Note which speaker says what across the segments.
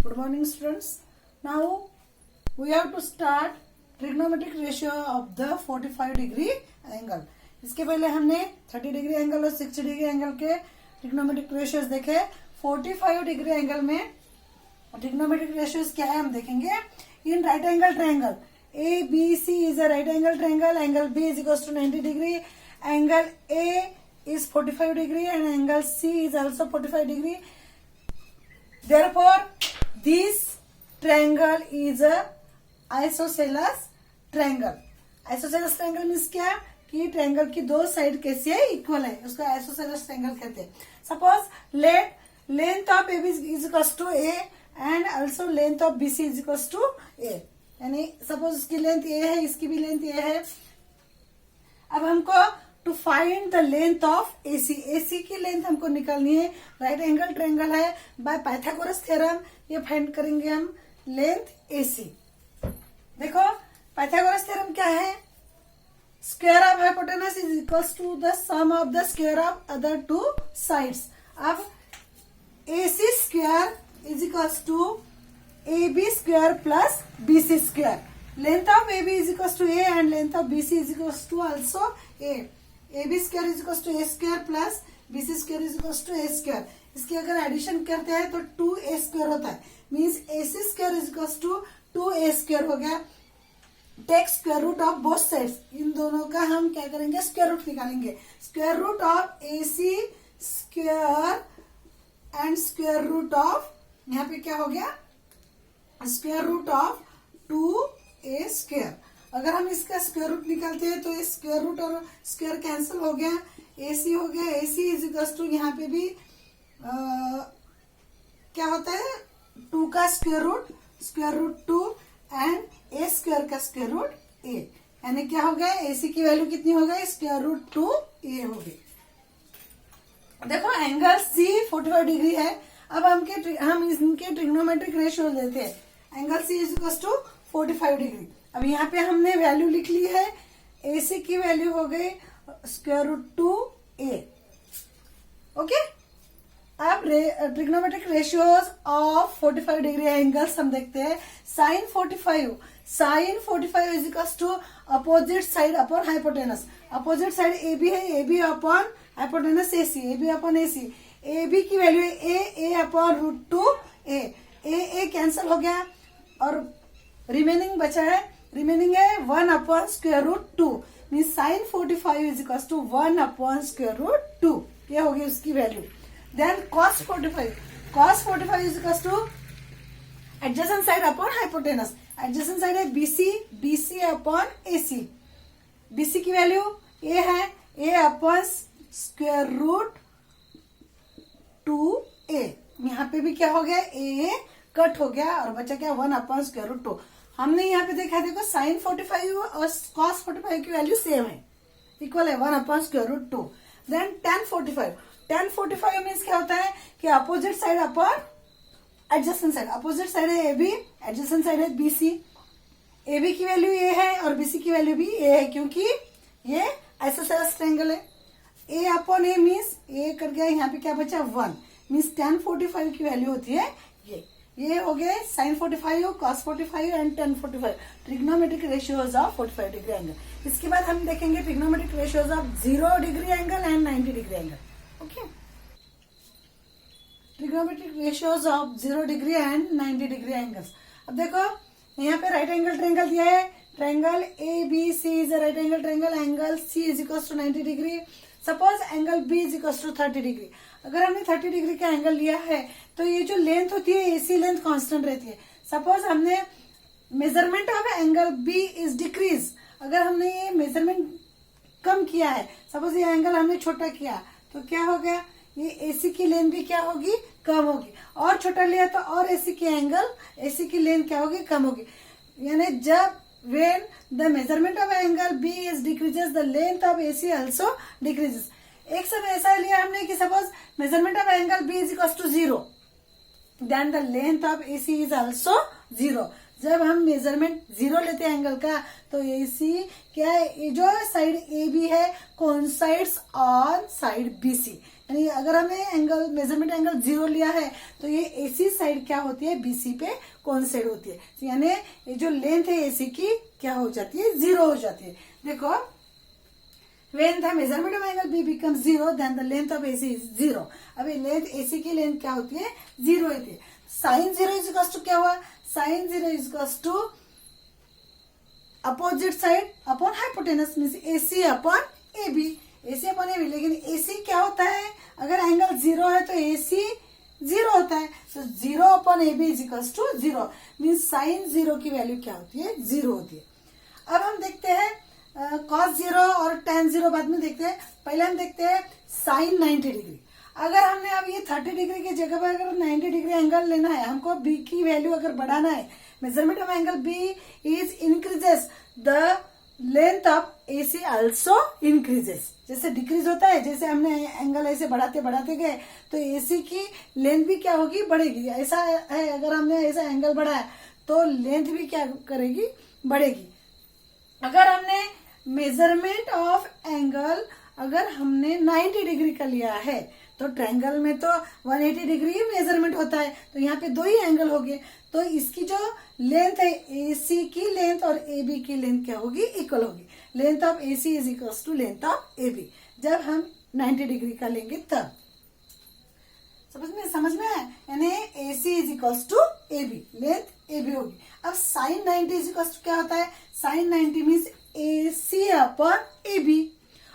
Speaker 1: Good morning, students. Now we have to start trigonometric ratio of the 45 degree angle. इसके पहले हमने 30 degree angle और 60 degree angle के trigonometric ratios देखे। 45 degree angle में trigonometric ratios क्या है हम देखेंगे। In right angle triangle A B C is a right angle triangle, angle B is equal to 90 degree, angle A is 45 degree and angle C is also 45 degree. Therefore, this triangle is a isosceles triangle. Isosceles triangle means क्या कि triangle की दो side कैसी है, equal है, उसको isosceles triangle कहते हैं। Suppose let length of AB is equals to A and also length of BC is equals to A. यानी सपोज इसकी लेंथ A है, इसकी भी लेंथ A है। अब हमको to find the length of AC, AC की लेंथ हमको निकालनी है। राइट एंगल ट्रायंगल है, बाय पाइथागोरस थ्योरम ये फाइंड करेंगे हम लेंथ AC। देखो पाइथागोरस थ्योरम क्या है, square of hypotenuse is equals to the sum of the square of other two sides. अब AC square is equals to AB square plus BC square. Length of AB is equals to A and length of BC is equals to also A. AB square is equals to A square plus BC square is equals to A square. इसकी अगर addition करते हैं तो 2A square होता है, means AC square is equals to 2A square हो गया। Take square root of both sides, इन दोनों का हम क्या करेंगे, स्क्वायर रूट निकालेंगे। Square root of AC square and square root of, यहाँ पे क्या हो गया, square root of 2A square. अगर हम इसका स्क्वायर रूट निकालते हैं तो स्क्वायर रूट और स्क्वायर कैंसिल हो गया, AC हो गया। AC इज इक्वल टू, यहाँ पे भी क्या होता है, 2 का square root 2 and A square का स्क्वायर रूट A, यानी क्या हो गया, AC की वैल्यू कितनी हो गई, स्क्वायर रूट 2A हो गई। देखो एंगल C 45 डिग्री है। अब हम इनके ट्रिग्नोमेट्रिक रेशियो लेते हैं। Angle C is equal to 45 degree. अब यहाँ पे हमने वैल्यू लिख ली है, AC की वैल्यू हो गई स्क्वायर रूट 2A। ओके, अब trigonometric ratios of 45 degree angles हम देखते हैं। Sine 45 is equal to opposite side upon hypotenuse. Opposite side AB है, AB upon hypotenuse AC, AB upon AC। AB की वैल्यू है A upon root 2A। A cancel हो गया और remaining बचा है, रिमेनिंग है 1 upon square root 2, mean sine 45 is equal to 1 upon square root 2, ये होगी उसकी value. Then cos 45 is equal to adjacent side upon hypotenuse. Adjacent side है BC अपॉन AC। BC की वैल्यू A है, A upon square root 2A। यहाँ पे भी क्या हो गया, A कट हो गया और बचा क्या, 1 अपॉन स्क्वायर रूट 2। हमने यहाँ पे देखा, देखो साइन 45 और कॉस 45 की वैल्यू सेम है, इक्वल है 1 upon square root 2। Then tan 45 means क्या होता है कि opposite side upon adjacent side. Opposite side है AB, एडजेसेंट साइड है BC। AB की वैल्यू A है और BC की वैल्यू भी A है, क्योंकि ये आइसोसेलेस ट्रायंगल है। A upon A means A कर गया, यहाँ पे क्या बचा 1, मीन्स tan 45 की वैल्यू होती है ये हो गए sine 45, cos 45 and tan 45 trigonometric ratios of 45 degree angle. इसके बाद हम देखेंगे trigonometric ratios of 0 degree angle and 90 degree angle. Okay, trigonometric ratios of 0 degree and 90 degree angles. अब देखो यहाँ पे राइट एंगल ट्रायंगल दिया है, triangle ABC is a right angle triangle, angle C is equal to 90 degree. Suppose angle B is equal to 30 degree. अगर हमने 30 degree का angle लिया है तो ये जो लेंथ होती है AC लेंथ कांस्टेंट रहती है। सपोज हमने measurement of angle B is decrease, अगर हमने ये मेजरमेंट कम किया है, सपोज ये एंगल हमने छोटा किया तो क्या हो गया, ये AC की लेंथ भी क्या होगी, कम होगी। और छोटा लिया तो और AC की लेंथ क्या होगी, कम होगी। यानी जब when the measurement of angle B is decreases, the length of AC also decreases. एक समय ऐसा लिया हमने कि suppose measurement of angle B is equals to 0, then the length of AC is also 0. जब हम मेजरमेंट 0 लेते हैं एंगल का, तो AC क्या है, ये जो साइड AB है कोइंसाइड्स ऑन साइड BC। यानी अगर हमने एंगल मेजरमेंट एंगल 0 लिया है तो ये AC साइड क्या होती है, BC पे कोइंसाइड होती है। यानी ये जो लेंथ है AC की क्या हो जाती है, 0 हो जाती है। देखो, when the measurement of angle B becomes 0 then the length of AC is 0। अभी लेंथ AC की लेंथ क्या होती है, 0 होती है। साइन 0 इज इक्वल टू क्या हुआ, sine 0 is equal to opposite side upon hypotenuse, means AC upon AB, AC upon AB। लेकिन AC क्या होता है, अगर एंगल 0 है तो AC 0 होता है, तो 0 upon AB is equal to 0, means sine 0 की वैल्यू क्या होती है, 0 होती है। अब हम देखते हैं cos 0 और tan 0 बाद में देखते हैं। पहले हम देखते हैं साइन 90 डिग्री। अगर हमने अब ये 30 डिग्री की जगह पर अगर 90 डिग्री एंगल लेना है, हमको B की वैल्यू अगर बढ़ाना है, measurement of angle B is increases, the length of AC also increases. जैसे डिक्रीज होता है, जैसे हमने एंगल ऐसे बढ़ाते बढ़ाते गए तो AC की लेंथ भी क्या होगी, बढ़ेगी। ऐसा है, अगर हमने ऐसा एंगल बढ़ाया तो लेंथ भी क्या करेगी, बढ़ेगी। अगर हमने मेजरमेंट ऑफ एंगल अगर हमने 90 डिग्री का लिया है तो ट्रायंगल में तो 180 डिग्री मेजरमेंट होता है, तो यहाँ पे 2 ही एंगल हो गए, तो इसकी जो लेंथ है AC की लेंथ और AB की लेंथ क्या होगी, इक्वल होगी। Length of AC is equal to length of AB जब हम 90 डिग्री का लेंगे तब। समझ में आया, यानी AC is equal to AB, length AB होगी। अब साइन 90 इज इक्वल टू क्या होता है, sine 90 means AC upon AB,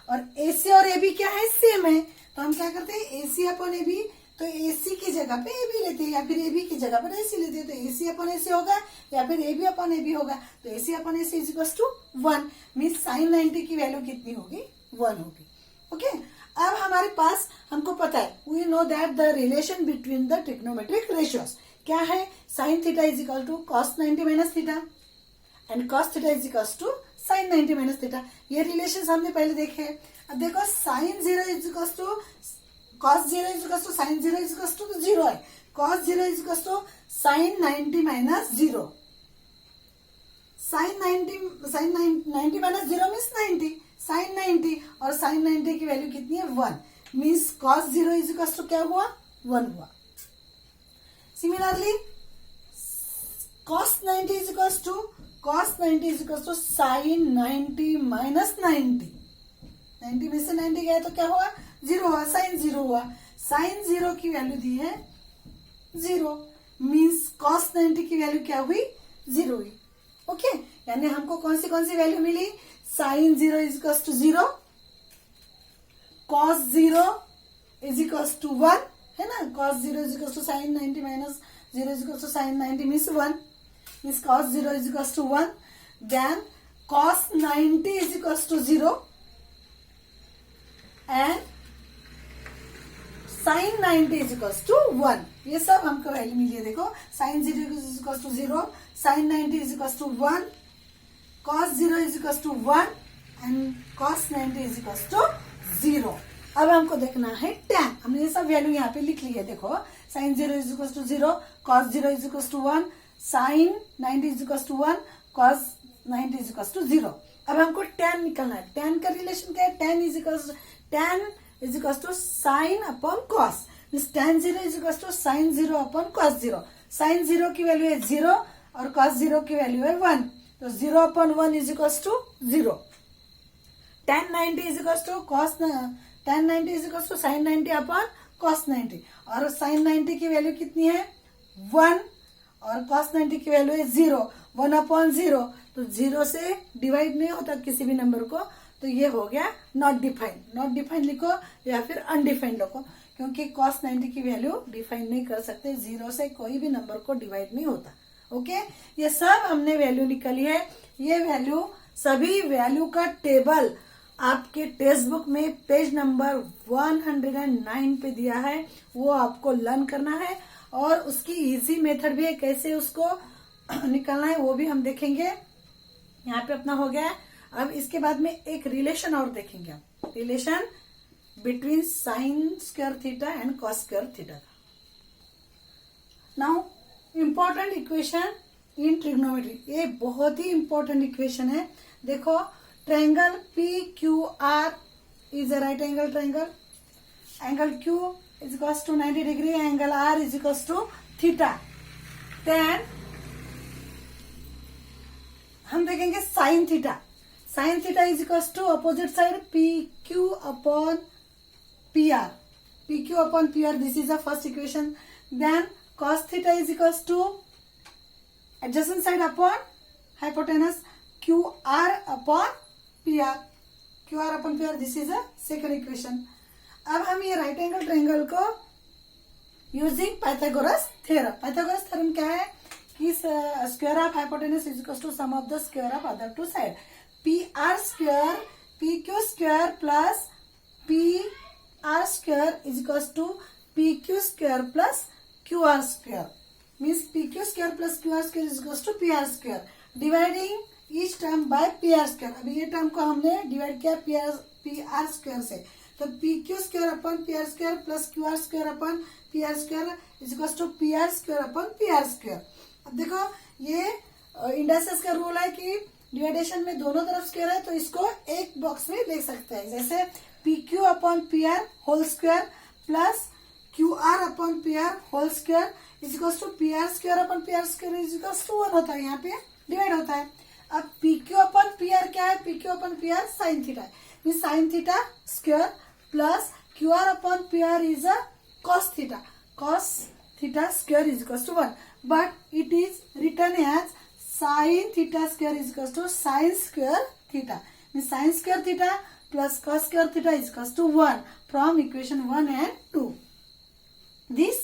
Speaker 1: और AC और AB क्या है, सेम है, तो हम क्या करते हैं, AC अपॉन AB, तो AC की जगह पे AB लेते हैं या फिर AB की जगह पर AC लेते हैं, तो AC अपॉन AC होगा या फिर AB अपॉन AB होगा, तो AC upon AC is equal to 1, means sine 90 की वैल्यू कितनी होगी, 1 होगी। ओके, अब हमारे पास हमको पता है, we know that the relation between the trigonometric ratios क्या है, sine theta is equal to cos 90 minus theta and cos theta is equal to sine 90 minus theta. ये रिलेशन हमने पहले देखे हैं। अब देखो, sine 0 is equal to cos 0 is equal to sine 0 is equal to 0 है, cos 0 is equal to sine 90 minus 0, sine 90 minus 0 means 90, sine 90 और sine 90 की वैल्यू कितनी है, 1, means cos 0 is equal to क्या हुआ, 1 हुआ। Similarly cos 90 is equal to cos 90 is equal to sine 90 minus 90, 90 में से 90 गया तो क्या हुआ, 0 हुआ, साइन 0 हुआ। साइन 0 की वैल्यू दी है 0, मीन्स cos 90 की वैल्यू क्या हुई, 0 हुई। ओके, यानी हमको कौन सी वैल्यू मिली, sine 0 is equal to 0, cos 0 is equal to 1, है ना, cos 0 is equal to sine 90 minus 0 is equal to sine 90 means 1, means cos 0 is equals to 1, then cos 90 is equals to 0 and sin 90 is equals to 1। ये सब हमको value मिली है। देखो, sin 0 is equals to 0, sin 90 is equals to 1, cos 0 is equals to 1 and cos 90 is equals to 0। अब हमको देखना है tan, हमने ये सब वैल्यू यहाँ पे लिख ली है। देखो, sin 0 is equals to 0, cos 0 is equals to 1, sine 90 is equal to 1, cos 90 is equal to 0। अब हमको tan निकालना है। tan का रिलेशन क्या है, tan is equal to sine upon cos, means tan 0 is equal to sine 0 upon cos 0। Sine 0 की value है 0 और कॉस 0 की वैल्यू है 1, तो 0 अपॉन 1 is equal to 0। tan 90 is equal to tan 90 is equal to sine 90 upon cos 90, और sine 90 की value कितनी है, 1 और cos 90 की वैल्यू है 0, 1 अपॉन 0, तो 0 से डिवाइड नहीं होता किसी भी नंबर को, तो ये हो गया नॉट डिफाइंड। नॉट डिफाइंड लिखो या फिर अनडिफाइंड लिखो, क्योंकि cos 90 की वैल्यू डिफाइन नहीं कर सकते, 0 से कोई भी नंबर को डिवाइड नहीं होता। ओके, ये सब हमने वैल्यू निकाली है। ये वैल्यू, सभी वैल्यू का टेबल आपके टेक्स्ट बुक में पेज नंबर 109 पे दिया है, वो आपको लर्न करना है, और उसकी इजी मेथड भी है कैसे उसको निकालना है, वो भी हम देखेंगे। यहाँ पे अपना हो गया। अब इसके बाद में एक रिलेशन और देखेंगे हम, relation between sine square theta and cos square theta. Now important equation in trigonometry. ये बहुत ही इंपॉर्टेंट इक्वेशन है। देखो, triangle P Q R is a right angle triangle. Angle Q is equals to 90 degree, angle R is equals to theta. Then हम देखेंगे sine theta. Sine theta is equals to opposite side PQ upon PR। PQ upon PR, this is the first equation. Then cos theta is equals to adjacent side upon hypotenuse QR upon PR। QR upon PR, this is a second equation. अब हम ये right angle triangle को using Pythagoras theorem. Pythagoras theorem क्या है कि square of hypotenuse is equal to sum of the square of other two side. PR square PQ square plus PR square is equal to PQ square plus QR square. Means PQ square plus QR square is equal to PR square, dividing each term by PR square. अभी ये term को हमने divide किया PR square से, तो PQ square upon PR square plus QR square upon PR square is equal to PR square upon PR square. अब देखो, ये इंडाइसेस का रूल है कि डिवाइडेशन में दोनों तरफ स्क्वायर है, तो इसको एक बॉक्स में देख सकते हैं। जैसे PQ upon PR whole square plus QR upon PR whole square is equal to PR square upon PR square is equal to 1 होता है, यहाँ पे डिवाइड होता है। अब PQ अपॉन PR क्या है? PQ upon PR sine theta है। Sine theta square plus QR upon PR is a cos theta. Cos theta square is equals to 1. But it is written as sin theta square is equals to sin square theta. Means sin square theta plus cos square theta is equals to 1 from equation 1 and 2. This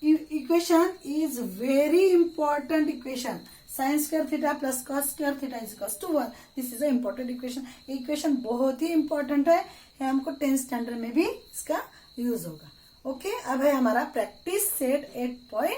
Speaker 1: equation is very important equation. Sin square theta plus cos square theta is equals to 1. This is an important equation. Equation बहुत ही important है, हमको 10th standard में भी इसका use होगा। Okay, अब है हमारा प्रैक्टिस सेट 8.1।